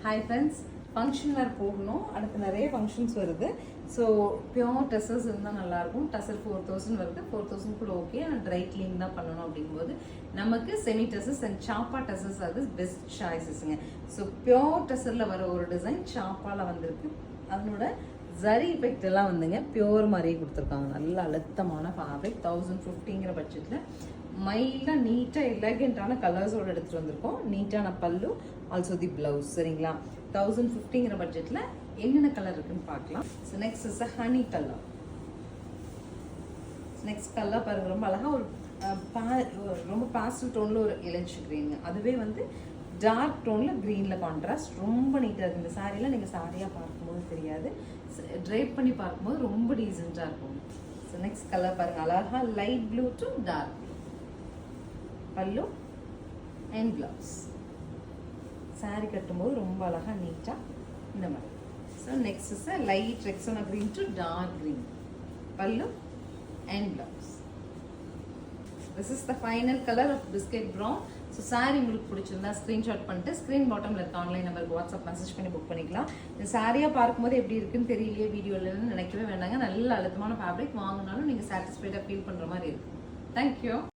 Hi friends, function வேறு போகணும். அடுத்து நிறைய ஃபங்க்ஷன்ஸ் வருது. ஸோ பியோர் டெசர்ஸ் இருந்தால் நல்லாயிருக்கும். டெசர் 4000 வருது. 4000 ஓகே. ஆனால் ட்ரை க்ளீன் தான் பண்ணணும் அப்படிங்கும்போது நமக்கு செமி டெசர்ஸ் அண்ட் சாப்பா டெசர்ஸ் அது பெஸ்ட் சாய்ஸஸ்ங்க. ஸோ பியோர் டெசரில் வர ஒரு டிசைன் சாப்பாவில் வந்திருக்கு. அதனோட ஜரி எஃபெக்ட் எல்லாம் வந்துங்க பியோர் மாதிரியே கொடுத்துருக்காங்க. நல்ல அழுத்தமான ஃபேப்ரிக். 1050ங்கிற பட்ஜெட்டில் மைல்டாக நீட்டாக எலகெண்டான கலர்ஸோடு எடுத்துகிட்டு வந்திருக்கோம். நீட்டான பல்லு, ஆல்சோ தி பிளவுஸ். சரிங்களா? 1050ங்கிற பட்ஜெட்டில் என்னென்ன கலர் இருக்குன்னு பார்க்கலாம். So next is honey colour. Next colour பாருங்க, ரொம்ப அழகாக ஒரு ரொம்ப பாஸ்டல் டோனில் ஒரு இலஞ்சி க்ரீனுங்க. அதுவே வந்து டார்க் டோனில் க்ரீனில் கான்ட்ராஸ்ட் ரொம்ப நீட்டாக இருக்குது. இந்த சாரீலாம் நீங்கள் சாரியாக பார்க்கும்போது தெரியாது, ட்ரைப் பண்ணி பார்க்கும்போது ரொம்ப டீசெண்டாக இருக்கும். ஸோ நெக்ஸ்ட் கலர் பாருங்கள், அழகாக light blue to dark blue. Pallu and blouse. Sari கட்டும்போது ரொம்ப அழகாக நீட்டாக இந்த மாதிரி. So next is light Rexona green to dark green. Pallu and blouse. This is the final colour of biscuit brown. So sari உங்களுக்கு பிடிச்சிருந்தா ஸ்க்ரீன்ஷாட் பண்ணிட்டு ஸ்க்ரீன் பாட்டமில் இருக்க ஆன்லைன் நம்பருக்கு வாட்ஸ்அப் மெசேஜ் பண்ணி புக் பண்ணிக்கலாம். இந்த சாரியாக பார்க்கும்போது எப்படி இருக்குன்னு தெரியலையே வீடியோலன்னு நினைக்கவே வேண்டாங்க. நல்ல அழுத்தமான ஃபேப்ரிக். வாங்கினாலும் நீங்கள் சாட்டிஸ்ஃபைடாக ஃபீல் பண்ணுற மாதிரி இருக்கும். தேங்க்யூ.